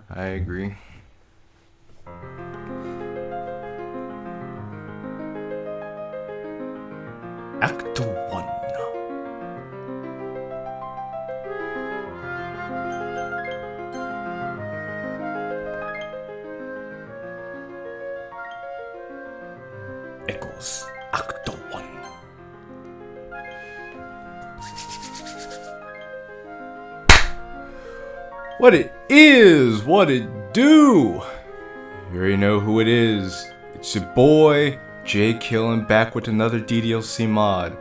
I agree. Act 1. Echoes. Act 1. What it is, what it do. You already know who it is. It's your boy, J Killin, back with another DDLC mod.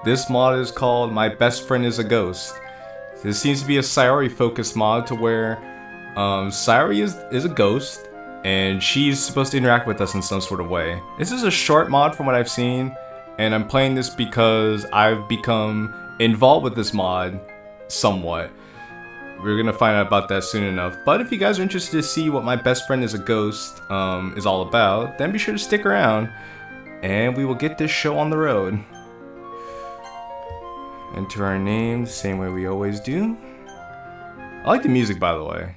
This mod is called My Best Friend is a Ghost. This seems to be a Sayori focused mod to where Sayori is a ghost and she's supposed to interact with us in some sort of way. This is a short mod from what I've seen, and I'm playing this because I've become involved with this mod somewhat. We're gonna find out about that soon enough. But if you guys are interested to see what My Best Friend is a Ghost is all about, then be sure to stick around and we will get this show on the road. Enter our name the same way we always do. I like the music, by the way.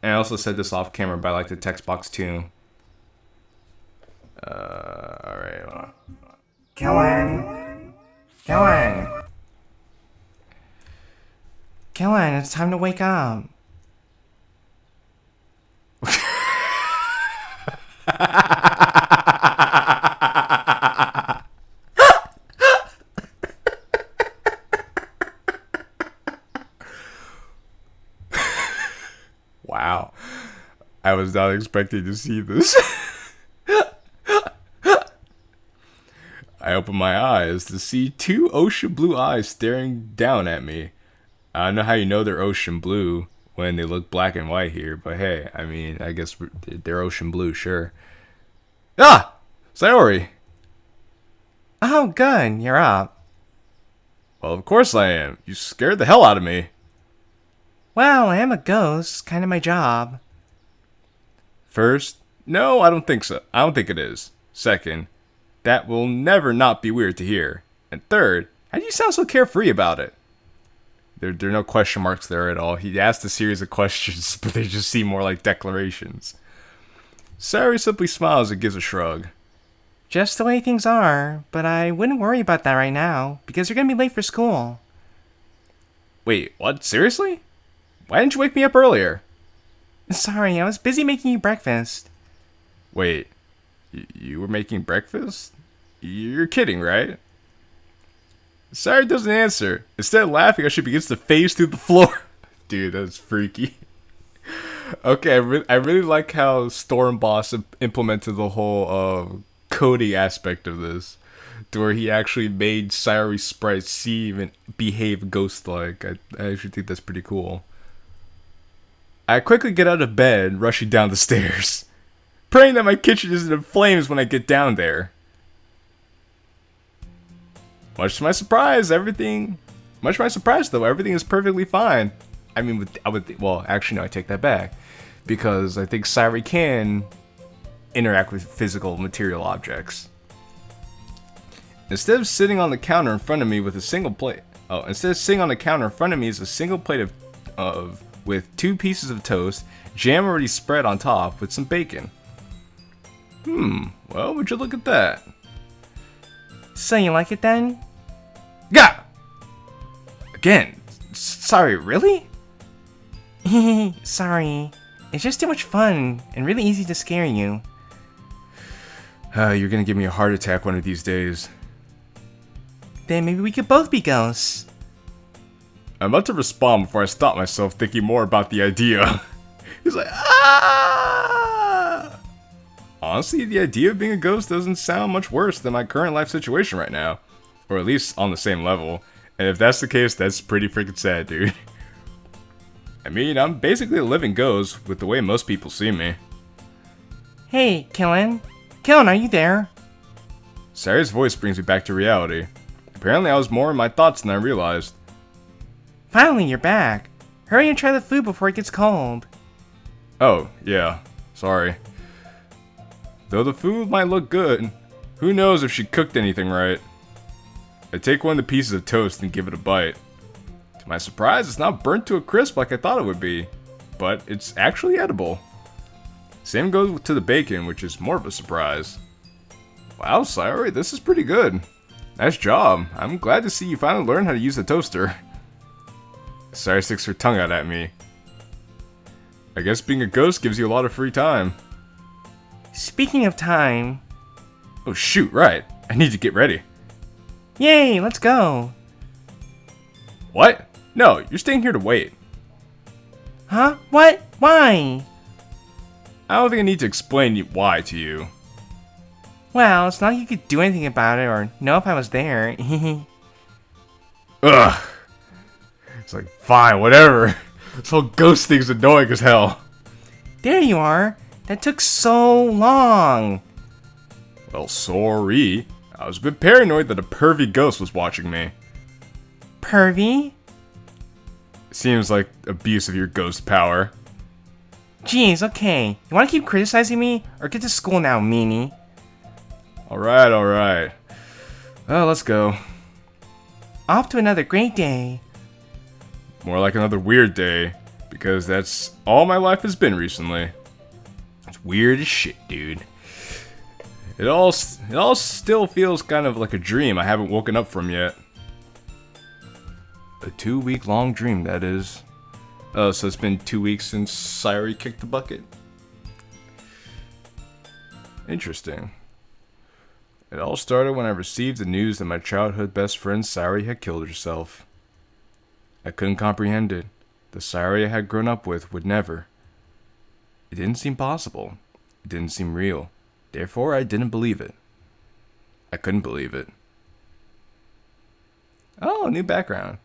And I also said this off camera, but I like the text box too. Alright, hold on. Kellen, it's time to wake up. Wow. I was not expecting to see this. I opened my eyes to see two ocean blue eyes staring down at me. I don't know how you know they're ocean blue when they look black and white here, but hey, I mean, I guess they're ocean blue, sure. Ah! Sayori! Oh, good, you're up. Well, of course I am. You scared the hell out of me. Well, I am a ghost, kind of my job. First, no, I don't think so. I don't think it is. Second, that will never not be weird to hear. And third, how do you sound so carefree about it? There are no question marks there at all. He asked a series of questions, but they just seem more like declarations. Sayori simply smiles and gives a shrug. Just the way things are, but I wouldn't worry about that right now, because you're gonna be late for school. Wait, what? Seriously? Why didn't you wake me up earlier? Sorry, I was busy making you breakfast. Wait, you were making breakfast? You're kidding, right? Sayori doesn't answer. Instead of laughing, she begins to phase through the floor. Dude, that's freaky. Okay, I really like how Storm Boss implemented the whole coding aspect of this, to where he actually made Sayori's sprite seem and behave ghost-like. I actually think that's pretty cool. I quickly get out of bed, rushing down the stairs, praying that my kitchen isn't in flames when I get down there. Much to my surprise, everything is perfectly fine. I mean, well, actually, no, I take that back. Because I think Sayori can interact with physical material objects. Instead of sitting on the counter in front of me with a single plate, is a single plate with 2 pieces of toast, jam already spread on top with some bacon. Well, would you look at that? So you like it then? Yeah! Again, sorry, really? Sorry. It's just too much fun, and really easy to scare you. You're gonna give me a heart attack one of these days. Then maybe we could both be ghosts. I'm about to respond before I stop myself thinking more about the idea. He's like, ah! Honestly, the idea of being a ghost doesn't sound much worse than my current life situation right now. Or at least on the same level. And if that's the case, that's pretty freaking sad, dude. I mean, I'm basically a living ghost with the way most people see me. Hey, Kellen. Kellen, are you there? Sayori's voice brings me back to reality. Apparently I was more in my thoughts than I realized. Finally, you're back. Hurry and try the food before it gets cold. Oh, yeah. Sorry. Though the food might look good, who knows if she cooked anything right. I take one of the pieces of toast and give it a bite. To my surprise, it's not burnt to a crisp like I thought it would be. but it's actually edible. Same goes to the bacon, which is more of a surprise. Wow, Sayori, this is pretty good. Nice job. I'm glad to see you finally learned how to use the toaster. Sayori sticks her tongue out at me. I guess being a ghost gives you a lot of free time. Speaking of time... Oh shoot, right. I need to get ready. Yay, let's go. What? No, you're staying here to wait. Huh? What? Why? I don't think I need to explain why to you. Well, it's not like you could do anything about it or know if I was there. Ugh. It's like, fine, whatever. This whole ghost thing's annoying as hell. There you are. That took so long. Well, sorry. I was a bit paranoid that a pervy ghost was watching me. Pervy? Seems like abuse of your ghost power. Jeez, okay. You wanna keep criticizing me? Or get to school now, meanie? Alright. Well, let's go. Off to another great day. More like another weird day, because that's all my life has been recently. It's weird as shit, dude. It all still feels kind of like a dream I haven't woken up from yet. A 2-week-long dream, that is. Oh, so it's been 2 weeks since Sayori kicked the bucket? Interesting. It all started when I received the news that my childhood best friend Sayori had killed herself. I couldn't comprehend it. The Sayori I had grown up with would never. It didn't seem possible. It didn't seem real. Therefore, I didn't believe it. I couldn't believe it. Oh, new background.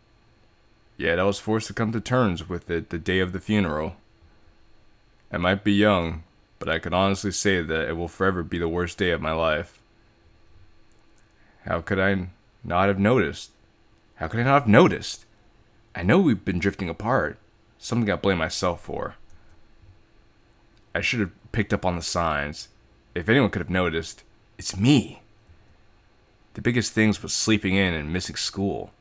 Yet I was forced to come to terms with it the day of the funeral. I might be young, but I can honestly say that it will forever be the worst day of my life. How could I not have noticed? How could I not have noticed? I know we've been drifting apart. Something I blame myself for. I should have picked up on the signs. If anyone could have noticed, it's me. The biggest things was sleeping in and missing school.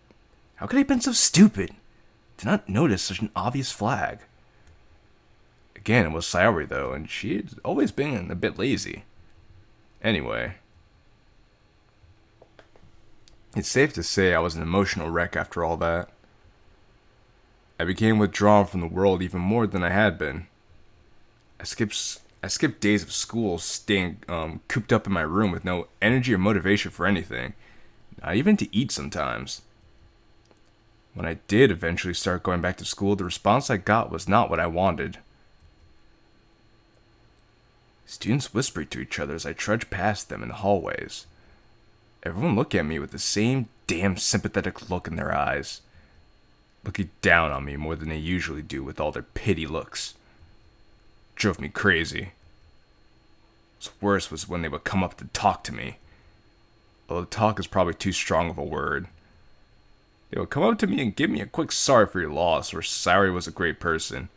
How could I have been so stupid to not notice such an obvious flag? Again, it was Sayori though, and she had always been a bit lazy. Anyway, it's safe to say I was an emotional wreck after all that. I became withdrawn from the world even more than I had been. I skipped days of school staying cooped up in my room with no energy or motivation for anything, not even to eat sometimes. When I did eventually start going back to school, the response I got was not what I wanted. Students whispered to each other as I trudged past them in the hallways. Everyone looked at me with the same damn sympathetic look in their eyes, looking down on me more than they usually do with all their pity looks. Drove me crazy. What's worse was when they would come up to talk to me. Although talk is probably too strong of a word. They would come up to me and give me a quick sorry for your loss, or Sayori was a great person.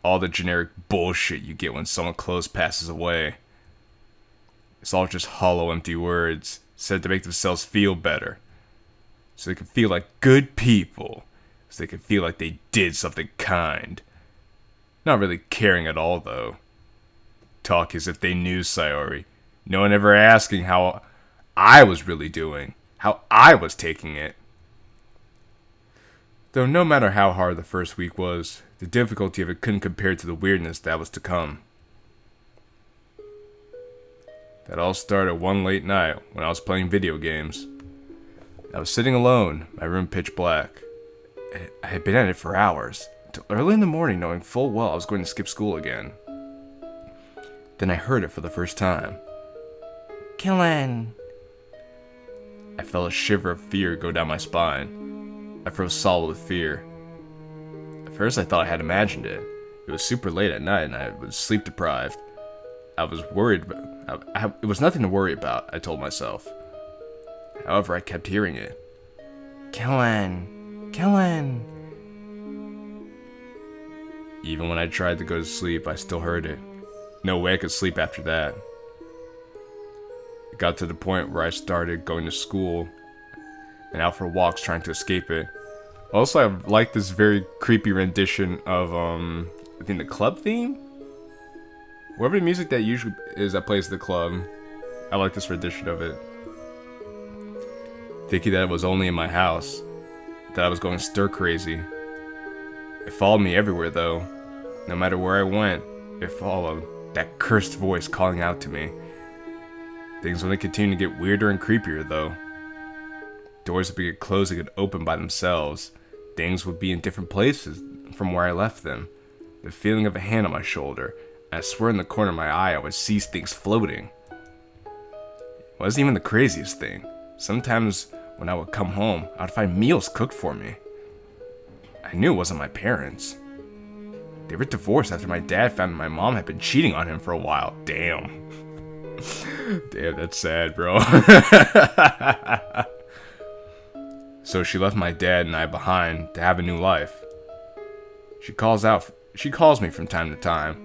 All the generic bullshit you get when someone close passes away. It's all just hollow, empty words, said to make themselves feel better. So they can feel like good people. So they can feel like they did something kind. Not really caring at all, though. Talk as if they knew Sayori. No one ever asking how I was really doing. How I was taking it. Though no matter how hard the first week was, the difficulty of it couldn't compare to the weirdness that was to come. That all started one late night when I was playing video games. I was sitting alone, my room pitch black. I had been at it for hours, until early in the morning knowing full well I was going to skip school again. Then I heard it for the first time. Killin. I felt a shiver of fear go down my spine. I froze solid with fear. At first I thought I had imagined it. It was super late at night and I was sleep deprived. I was worried, but it was nothing to worry about, I told myself. However, I kept hearing it. Killin. Killin. Even when I tried to go to sleep, I still heard it. No way I could sleep after that. It got to the point where I started going to school and out for walks trying to escape it. Also, I like this very creepy rendition of I think the club theme. Whatever the music that usually is that plays at the club, I like this rendition of it. Thinking that it was only in my house, that I was going stir crazy. It followed me everywhere though. No matter where I went, it followed. That cursed voice calling out to me. Things only continued to get weirder and creepier though. Doors would be closing and open by themselves. Things would be in different places from where I left them. The feeling of a hand on my shoulder. And I swear in the corner of my eye I would see things floating. It wasn't even the craziest thing. Sometimes when I would come home, I would find meals cooked for me. I knew it wasn't my parents. They were divorced after my dad found my mom had been cheating on him for a while. Damn. Damn, that's sad, bro. So she left my dad and I behind to have a new life. She calls me from time to time.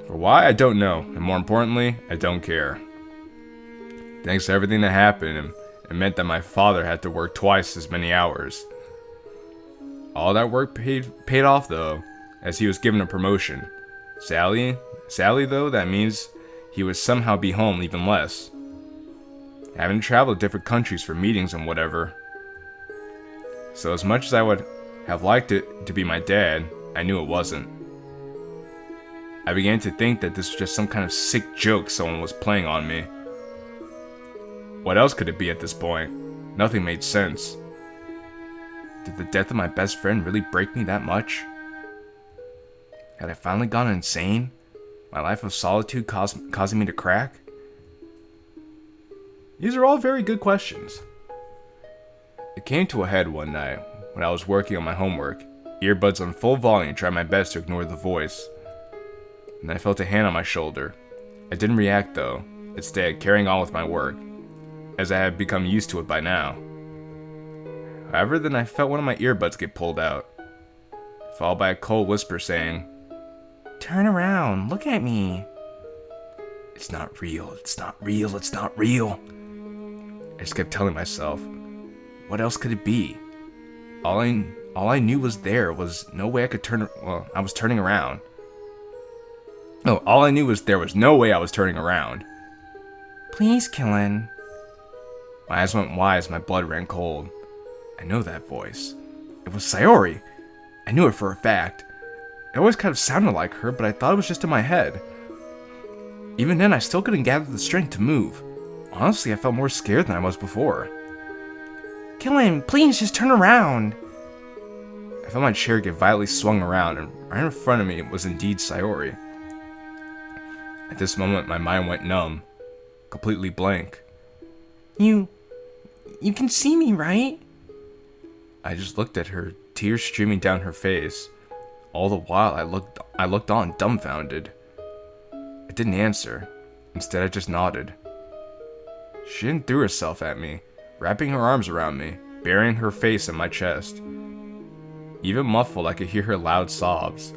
For why, I don't know, and more importantly, I don't care. Thanks to everything that happened, it meant that my father had to work twice as many hours. All that work paid off though, as he was given a promotion. Sadly though, that means he would somehow be home even less. Having to travel to different countries for meetings and whatever. So as much as I would have liked it to be my dad, I knew it wasn't. I began to think that this was just some kind of sick joke someone was playing on me. What else could it be at this point? Nothing made sense. Did the death of my best friend really break me that much? Had I finally gone insane? My life of solitude causing me to crack? These are all very good questions. It came to a head one night when I was working on my homework, earbuds on full volume, trying my best to ignore the voice. And I felt a hand on my shoulder. I didn't react though, instead carrying on with my work, as I had become used to it by now. However, then I felt one of my earbuds get pulled out, followed by a cold whisper saying, Turn around, look at me. It's not real, it's not real, it's not real. I just kept telling myself, what else could it be? All I knew was there was no way I could I was turning around. No, all I knew was there was no way I was turning around. Please, Killen. My eyes went wide as my blood ran cold. I know that voice. It was Sayori. I knew it for a fact. It always kind of sounded like her, but I thought it was just in my head. Even then, I still couldn't gather the strength to move. Honestly, I felt more scared than I was before. Killen, please just turn around. I felt my chair get violently swung around, and right in front of me was indeed Sayori. At this moment, my mind went numb, completely blank. You can see me, right? I just looked at her, tears streaming down her face. All the while, I looked on, dumbfounded. I didn't answer. Instead, I just nodded. She then threw herself at me, wrapping her arms around me, burying her face in my chest. Even muffled, I could hear her loud sobs.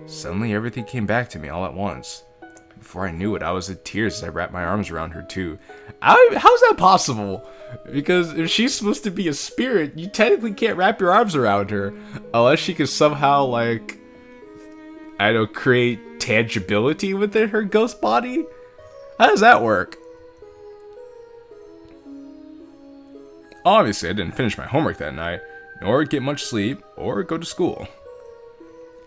Suddenly, everything came back to me all at once. Before I knew it, I was in tears as I wrapped my arms around her too. How's that possible? Because if she's supposed to be a spirit, you technically can't wrap your arms around her. Unless she can somehow, like, I don't know, create tangibility within her ghost body? How does that work? Obviously, I didn't finish my homework that night, nor get much sleep, or go to school.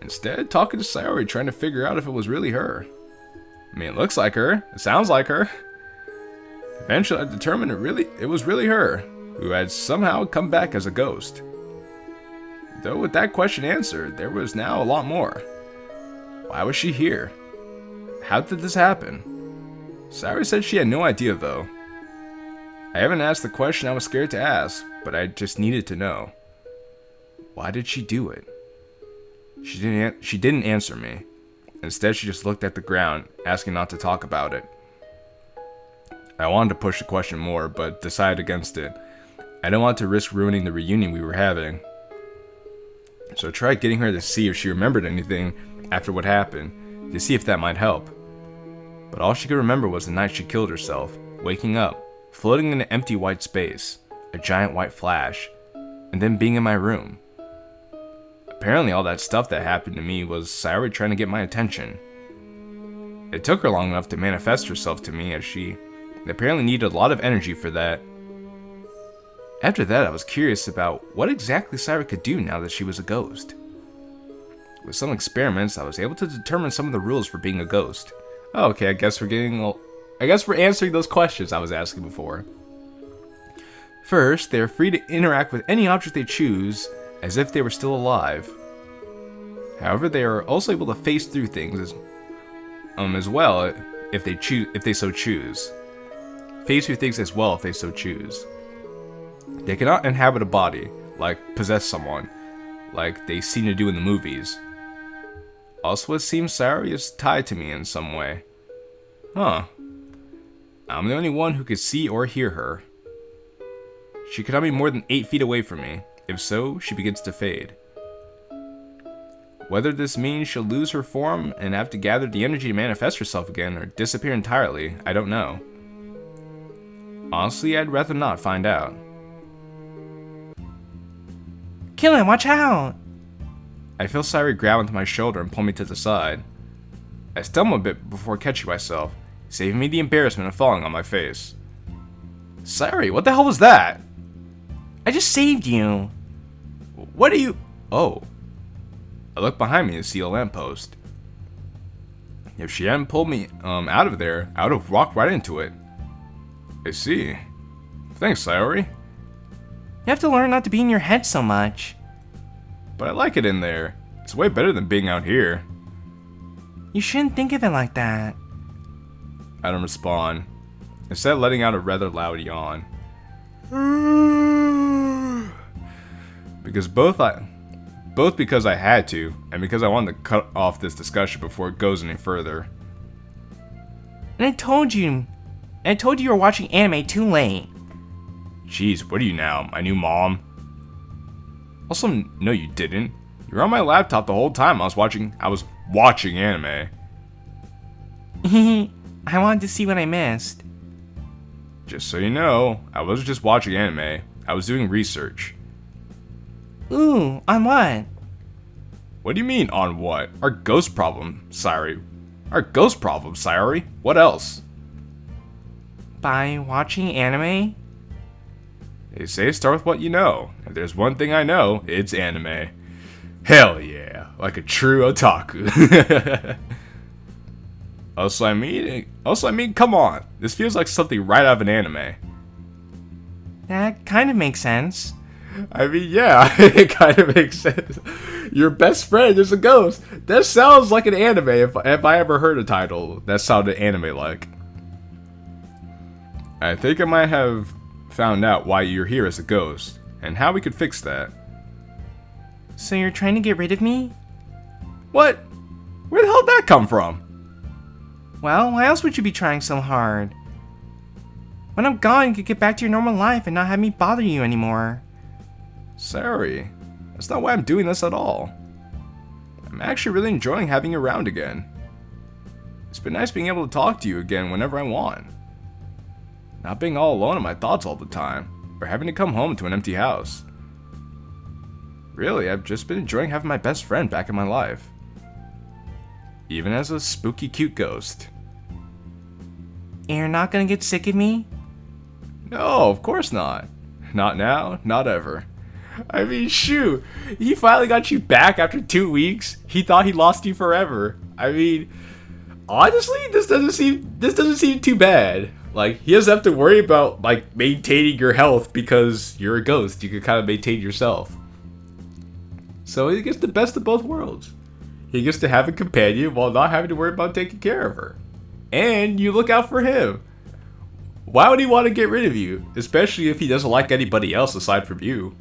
Instead, talking to Sayori, trying to figure out if it was really her. I mean, it looks like her. It sounds like her. Eventually, I determined it was really her, who had somehow come back as a ghost. Though with that question answered, there was now a lot more. Why was she here? How did this happen? Sayori said she had no idea, though. I haven't asked the question I was scared to ask, but I just needed to know. Why did she do it? She didn't answer me. Instead, she just looked at the ground, asking not to talk about it. I wanted to push the question more, but decided against it. I didn't want to risk ruining the reunion we were having. So I tried getting her to see if she remembered anything after what happened, to see if that might help. But all she could remember was the night she killed herself, waking up, floating in an empty white space, a giant white flash. and then being in my room. Apparently all that stuff that happened to me was Sayori trying to get my attention. It took her long enough to manifest herself to me, as she apparently needed a lot of energy for that. After that, I was curious about what exactly Sayori could do now that she was a ghost. With some experiments, I was able to determine some of the rules for being a ghost. Oh, okay, I guess we're answering those questions I was asking before. First, they are free to interact with any object they choose, as if they were still alive. However, they are also able to face through things as well if they so choose. Face through things as well if they so choose. They cannot inhabit a body, like possess someone, like they seem to do in the movies. Also, it seems Sayori is tied to me in some way. Huh. I'm the only one who could see or hear her. She cannot be more than 8 feet away from me. If so, she begins to fade. Whether this means she'll lose her form and have to gather the energy to manifest herself again or disappear entirely, I don't know. Honestly, I'd rather not find out. Killin, watch out! I feel Sayori grab onto my shoulder and pull me to the side. I stumble a bit before catching myself, saving me the embarrassment of falling on my face. Sayori, what the hell was that? I just saved you. What are you... Oh. I look behind me to see a lamppost. If she hadn't pulled me out of there, I would have walked right into it. I see. Thanks, Sayori. You have to learn not to be in your head so much. But I like it in there. It's way better than being out here. You shouldn't think of it like that. I don't respond, instead letting out a rather loud yawn. Both because I had to, and because I wanted to cut off this discussion before it goes any further. And I told you you were watching anime too late. Jeez, what are you now, my new mom? Also, no you didn't. You were on my laptop the whole time I was watching anime. I wanted to see what I missed. Just so you know, I wasn't just watching anime, I was doing research. Ooh, on what? What do you mean, on what? Our ghost problem, Sayori. Our ghost problem, Sayori. What else? By watching anime? They say start with what you know. If there's one thing I know, it's anime. Hell yeah, like a true otaku. Also, I mean, come on. This feels like something right out of an anime. That kind of makes sense. I mean, yeah, it kind of makes sense. Your best friend is a ghost. That sounds like an anime if I ever heard a title that sounded anime-like. I think I might have found out why you're here as a ghost, and how we could fix that. So you're trying to get rid of me? What? Where the hell did that come from? Well, why else would you be trying so hard? When I'm gone, you could get back to your normal life and not have me bother you anymore. Sorry, that's not why I'm doing this at all. I'm actually really enjoying having you around again. It's been nice being able to talk to you again whenever I want. Not being all alone in my thoughts all the time, or having to come home to an empty house. Really, I've just been enjoying having my best friend back in my life. Even as a spooky cute ghost. And you're not gonna get sick of me? No, of course not. Not now, not ever. I mean, shoot, he finally got you back after 2 weeks. He thought he lost you forever. I mean, honestly, this doesn't seem too bad. Like, he doesn't have to worry about, like, maintaining your health because you're a ghost. You can kind of maintain yourself. So he gets the best of both worlds. He gets to have a companion while not having to worry about taking care of her. And you look out for him. Why would he want to get rid of you? Especially if he doesn't like anybody else aside from you.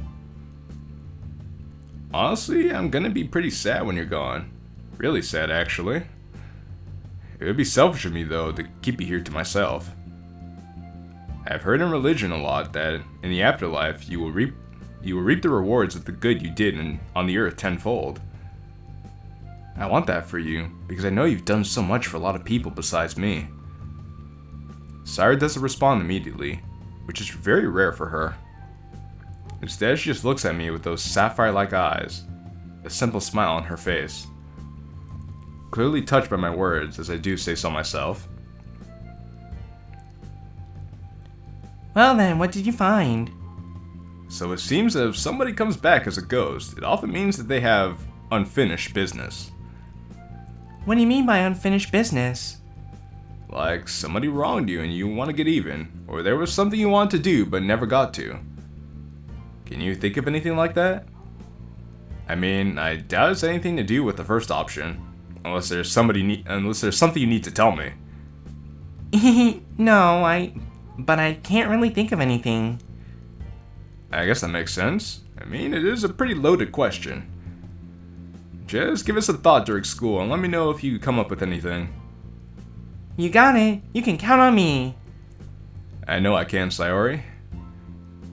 Honestly, I'm gonna be pretty sad when you're gone. Really sad, actually. It would be selfish of me, though, to keep you here to myself. I've heard in religion a lot that in the afterlife you will reap the rewards of the good you did on the earth tenfold. I want that for you, because I know you've done so much for a lot of people besides me. Sayori doesn't respond immediately, which is very rare for her. Instead, she just looks at me with those sapphire-like eyes, a simple smile on her face. Clearly touched by my words, as I do say so myself. Well then, what did you find? So it seems that if somebody comes back as a ghost, it often means that they have unfinished business. What do you mean by unfinished business? Like somebody wronged you and you want to get even, or there was something you wanted to do but never got to. Can you think of anything like that? I mean, I doubt it's anything to do with the first option, unless there's something you need to tell me. No, but I can't really think of anything. I guess that makes sense. I mean, it is a pretty loaded question. Just give us a thought during school and let me know if you come up with anything. You got it. You can count on me. I know I can, Sayori.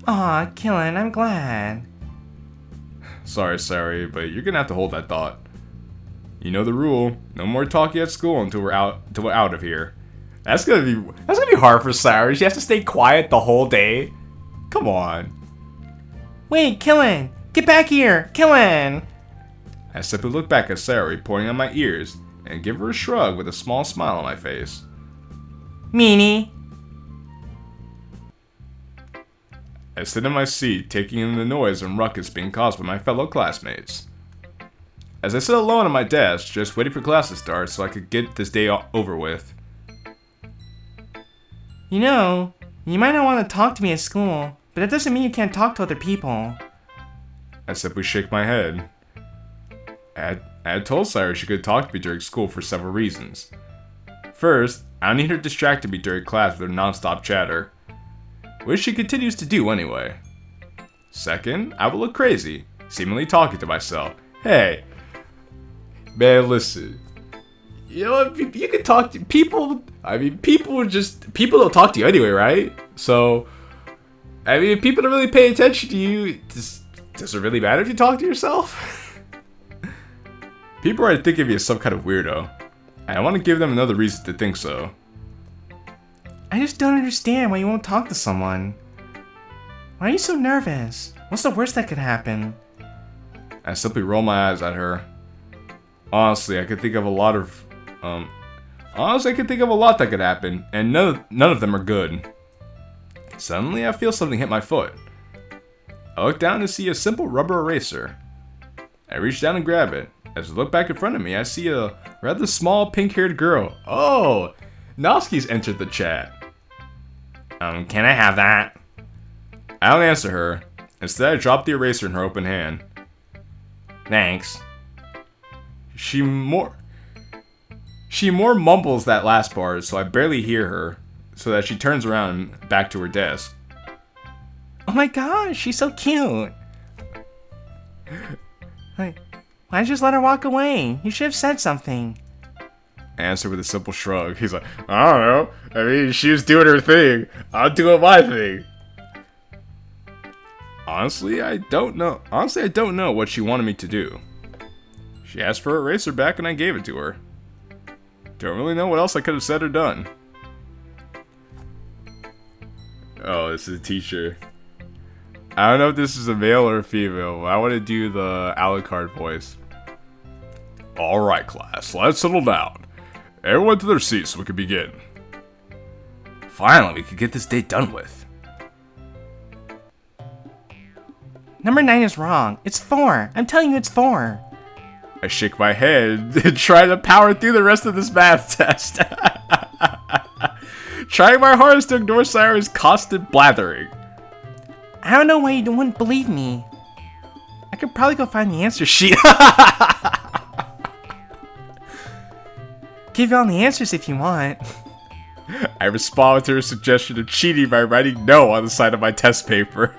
Aw, Killin, I'm glad. Sorry, Sayori, but you're gonna have to hold that thought. You know the rule. No more talking at school until we're out of here. That's gonna be hard for Sayori. She has to stay quiet the whole day. Come on. Wait, Killin! Get back here! Killin! I simply look back at Sayori, pointing at my ears, and give her a shrug with a small smile on my face. Meanie! I sit in my seat, taking in the noise and ruckus being caused by my fellow classmates. As I sit alone at my desk, just waiting for class to start so I could get this day over with. You know, you might not want to talk to me at school, but that doesn't mean you can't talk to other people. I simply shake my head. I had told Sayori she could talk to me during school for several reasons. First, I don't need her distracting me during class with her non-stop chatter, which she continues to do anyway. Second, I will look crazy, seemingly talking to myself. Hey, man, listen. You know, you can talk to people. I mean, people don't talk to you anyway, right? So, I mean, if people don't really pay attention to you, does it really matter if you talk to yourself? People are thinking of me as some kind of weirdo, and I want to give them another reason to think so. I just don't understand why you won't talk to someone. Why are you so nervous? What's the worst that could happen? I simply roll my eyes at her. Honestly, I could think of a lot that could happen, and none of them are good. Suddenly, I feel something hit my foot. I look down to see a simple rubber eraser. I reach down and grab it. As I look back in front of me, I see a rather small pink-haired girl. Oh, Noski's entered the chat. Can I have that? I don't answer her. Instead, I drop the eraser in her open hand. Thanks. She more mumbles that last part, so I barely hear her, so that she turns around and back to her desk. Oh my gosh, she's so cute. Why'd you just let her walk away? You should have said something. I answer with a simple shrug. He's like, I don't know. I mean, she was doing her thing. I'm doing my thing. Honestly, I don't know what she wanted me to do. She asked for her eraser back and I gave it to her. Don't really know what else I could have said or done. Oh, this is a teacher. I don't know if this is a male or a female, but I want to do the Alucard voice. Alright, class, let's settle down. Everyone to their seats so we can begin. Finally, we can get this day done with. Number 9 is wrong. It's 4. I'm telling you it's 4. I shake my head and try to power through the rest of this math test. Trying my hardest to ignore Sayori's constant blathering. I don't know why you wouldn't believe me. I could probably go find the answer sheet. Give you all the answers if you want. I respond to her suggestion of cheating by writing no on the side of my test paper.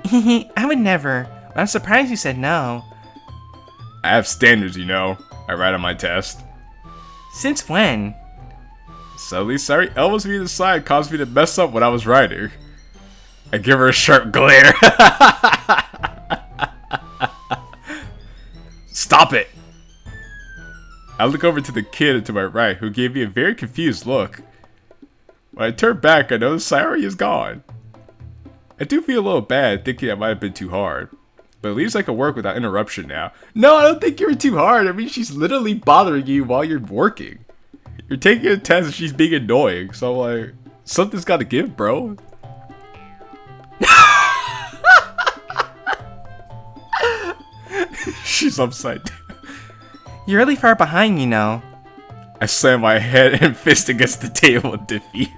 I would never. But I'm surprised you said no. I have standards, you know. I write on my test. Since when? Suddenly, Sayori elbows me to the side, caused me to mess up what I was writing. I give her a sharp glare. Stop it! I look over to the kid to my right, who gave me a very confused look. When I turn back, I notice Sayori is gone. I do feel a little bad thinking I might have been too hard. But at least I can work without interruption now. No, I don't think you were too hard. I mean, she's literally bothering you while you're working. You're taking a test and she's being annoying. So I'm like, something's gotta give, bro. She's upside down. You're really far behind, you know. I slam my head and fist against the table in defeat.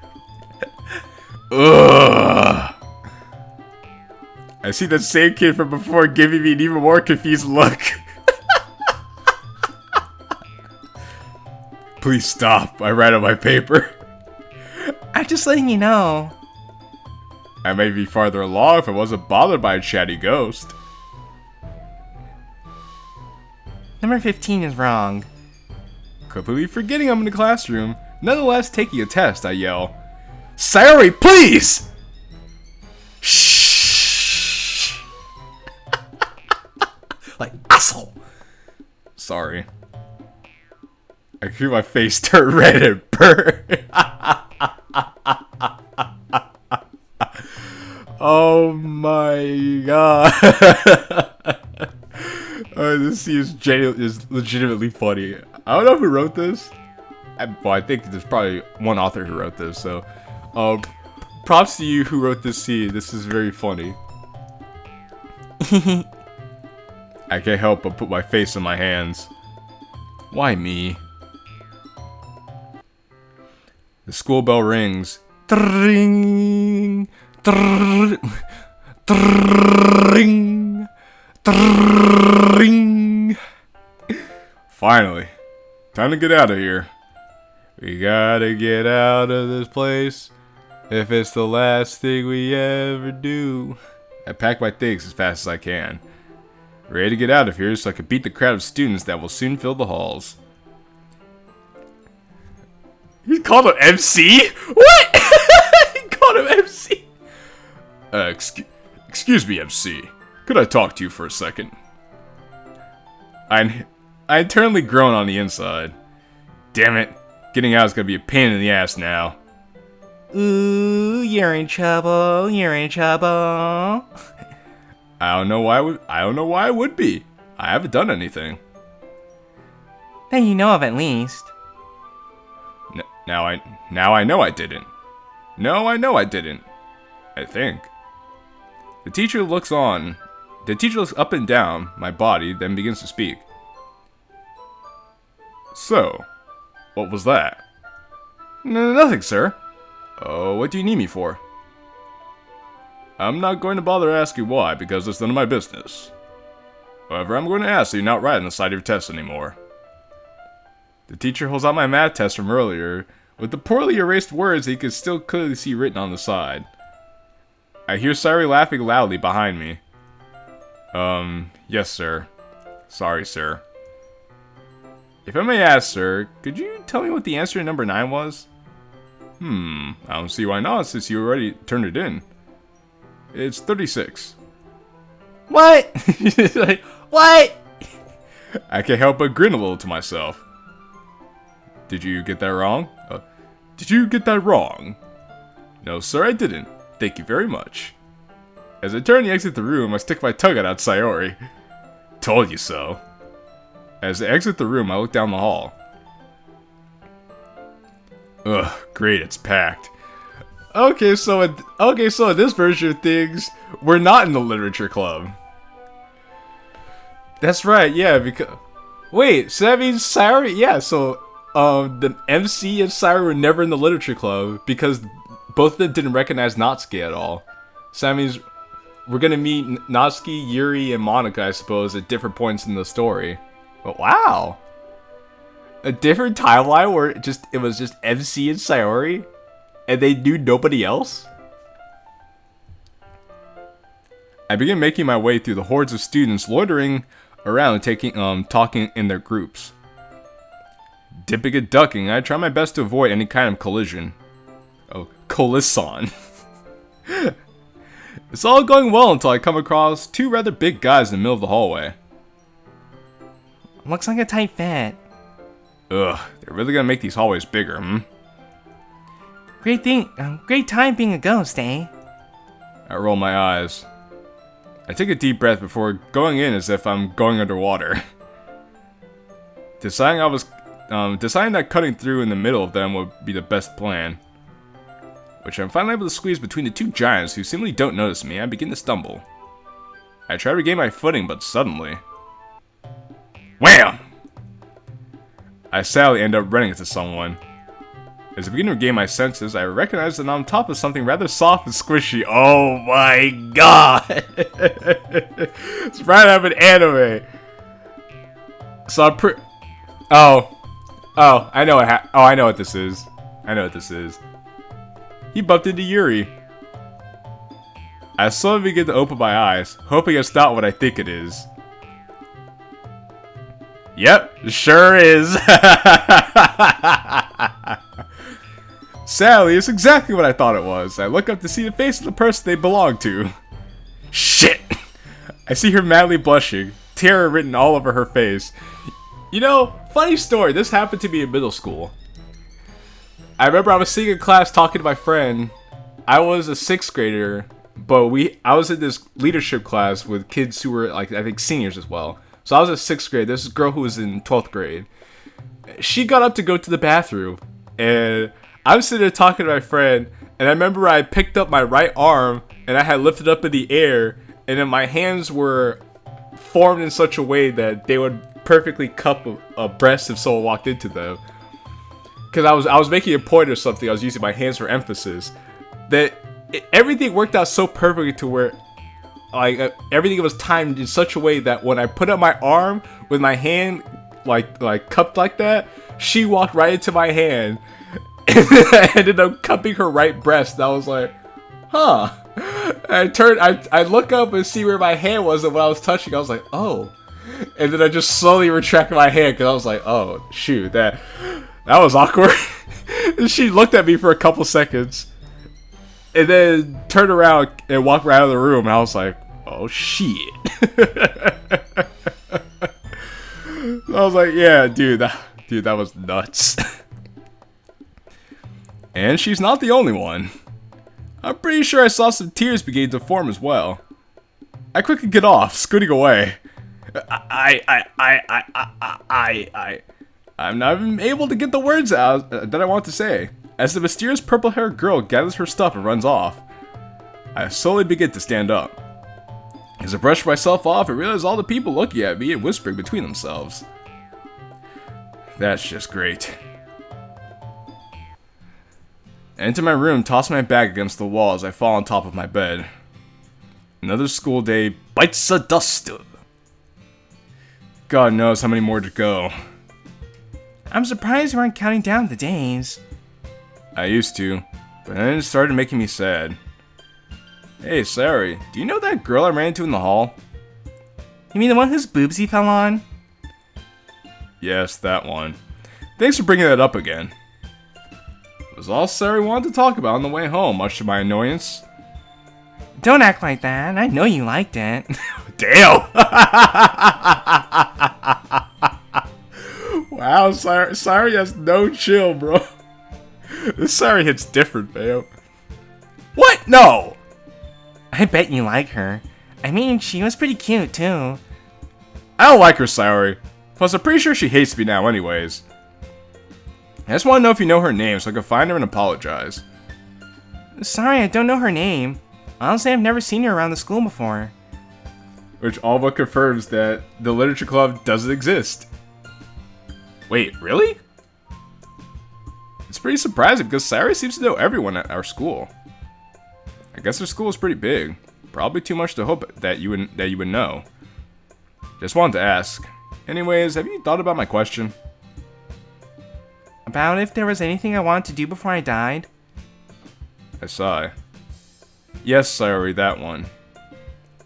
Ugh. I see that same kid from before giving me an even more confused look. Please stop. I write on my paper. I'm just letting you know. I may be farther along if I wasn't bothered by a chatty ghost. Number 15 is wrong. Completely forgetting I'm in the classroom, nonetheless taking a test, I yell, Sayori, please! Shh! Like, asshole! Sorry. I feel my face turn red and burn. Oh my god. This scene is legitimately funny. I don't know who wrote this. Well, I think there's probably one author who wrote this, so props to you who wrote this scene. This is very funny. I can't help but put my face in my hands. Why me? The school bell rings. Dring, dring, dring, dring. Finally, time to get out of here. We gotta get out of this place if it's the last thing we ever do. I pack my things as fast as I can. Ready to get out of here so I can beat the crowd of students that will soon fill the halls. He called him MC? What? He called him MC? Excuse me, MC. Could I talk to you for a second? I internally groan on the inside. Damn it. Getting out is gonna be a pain in the ass now. Ooh, you're in trouble. You're in trouble. I don't know why I would be. I haven't done anything. That you know of, at least. Now I know I didn't. No, I know I didn't. I think. The teacher looks up and down my body, then begins to speak. So, what was that? Nothing, sir. Oh, what do you need me for? I'm not going to bother asking why, because it's none of my business. However, I'm going to ask that you not write on the side of your test anymore. The teacher holds out my math test from earlier, with the poorly erased words that he could still clearly see written on the side. I hear Sayori laughing loudly behind me. Yes, sir. Sorry, sir. If I may ask, sir, could you tell me what the answer to number 9 was? I don't see why not, since you already turned it in. It's 36. What? What? I can't help but grin a little to myself. Did you get that wrong? Did you get that wrong? No, sir, I didn't. Thank you very much. As I turn to exit the room, I stick my tongue out at Sayori. Told you so. As I exit the room, I look down the hall. Ugh, great, it's packed. Okay, so in this version of things, we're not in the literature club. That's right, yeah, because... Wait, so that means Sayori... Yeah, so... the MC and Sayori were never in the literature club because both of them didn't recognize Natsuki at all. So that means we're gonna meet Natsuki, Yuri, and Monica, I suppose, at different points in the story. But wow! A different timeline where it was just MC and Sayori? And they knew nobody else? I begin making my way through the hordes of students loitering around talking in their groups. Dipping and ducking, I try my best to avoid any kind of collision. Oh, collision. It's all going well until I come across two rather big guys in the middle of the hallway. Looks like a tight fit. Ugh, they're really gonna make these hallways bigger, Great time being a ghost, eh? I roll my eyes. I take a deep breath before going in as if I'm going underwater. Deciding that cutting through in the middle of them would be the best plan. Which I'm finally able to squeeze between the two giants who seemingly don't notice me. I begin to stumble. I try to regain my footing, but suddenly... Wham! I sadly end up running into someone. As I begin to regain my senses, I recognize that I'm on top of something rather soft and squishy. Oh my god! It's right out of an anime. So I'm I know I know what this is. I know what this is. He bumped into Yuri. I slowly begin to open my eyes, hoping it's not what I think it is. Yep, sure is. Sadly, it's exactly what I thought it was. I look up to see the face of the person they belong to. Shit! I see her madly blushing, terror written all over her face. You know, funny story, this happened to me in middle school. I remember I was sitting in class talking to my friend. I was a 6th grader, but I was in this leadership class with kids who were, like, I think seniors as well. So I was in 6th grade. This girl who was in 12th grade. She got up to go to the bathroom, and I was sitting there talking to my friend, and I remember I picked up my right arm, and I had lifted up in the air, and then my hands were formed in such a way that they would perfectly cup a breast if someone walked into them. Because I was making a point or something, I was using my hands for emphasis. Everything worked out so perfectly to where, like, everything was timed in such a way that when I put up my arm with my hand, like cupped like that, she walked right into my hand, and I ended up cupping her right breast. And I was like, huh. I look up and see where my hand was, and when I was touching, I was like, oh. And then I just slowly retracted my hand because I was like, oh shoot, that was awkward. And she looked at me for a couple seconds, and then turned around and walked right out of the room. And I was like, oh shit. I was like, yeah, dude, that was nuts. And she's not the only one. I'm pretty sure I saw some tears begin to form as well. I quickly get off, scooting away. I'm not even able to get the words out that I want to say, as the mysterious purple-haired girl gathers her stuff and runs off. I slowly begin to stand up. As I brush myself off, I realize all the people looking at me and whispering between themselves. That's just great. I enter my room, toss my bag against the wall as I fall on top of my bed. Another school day bites the dust. God knows how many more to go. I'm surprised you aren't counting down the days. I used to, but then it started making me sad. Hey, Sayori, do you know that girl I ran into in the hall? You mean the one whose boobs he fell on? Yes, that one. Thanks for bringing that up again. It was all Sayori wanted to talk about on the way home, much to my annoyance. Don't act like that. I know you liked it. Damn! Wow, Sayori has no chill, bro. This Sayori hits different, man. What? No! I bet you like her. I mean, she was pretty cute, too. I don't like her, Sayori. Plus, I'm pretty sure she hates me now anyways. I just want to know if you know her name so I can find her and apologize. Sorry, I don't know her name. Honestly, I've never seen her around the school before. Which all but confirms that the literature club doesn't exist. Wait, really? It's pretty surprising because Sayori seems to know everyone at our school. I guess our school is pretty big. Probably too much to hope that you would know. Just wanted to ask. Anyways, have you thought about my question? About if there was anything I wanted to do before I died? I sigh. Yes, Sayori, that one.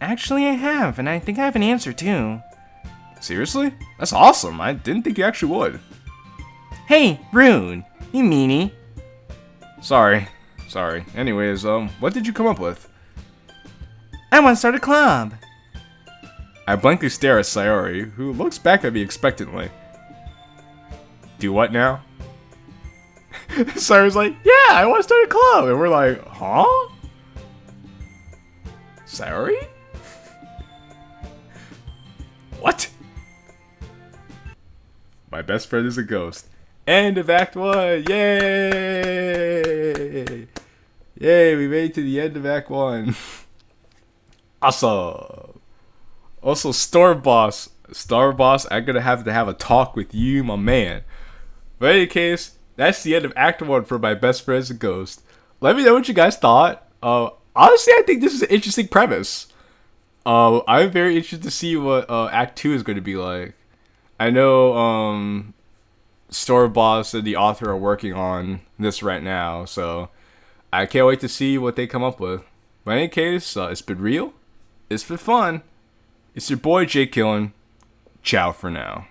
Actually, I have, and I think I have an answer too. Seriously? That's awesome. I didn't think you actually would. Hey, rude. You meanie. Sorry. Anyways, what did you come up with? I want to start a club. I blankly stare at Sayori, who looks back at me expectantly. Do what now? Sayori's like, yeah, I want to start a club. And we're like, huh? Sayori? What? My best friend is a ghost. End of Act 1! Yay! Yay, we made it to the end of Act 1. Awesome! Also, Star Boss, I'm gonna have to have a talk with you, my man. But in any case, that's the end of Act 1 for My Best Friend's a Ghost. Let me know what you guys thought. Honestly, I think this is an interesting premise. I'm very interested to see what Act 2 is going to be like. I know Store Boss and the author are working on this right now, so I can't wait to see what they come up with. But in any case, it's been real. It's been fun. It's your boy Jake Killen. Ciao for now.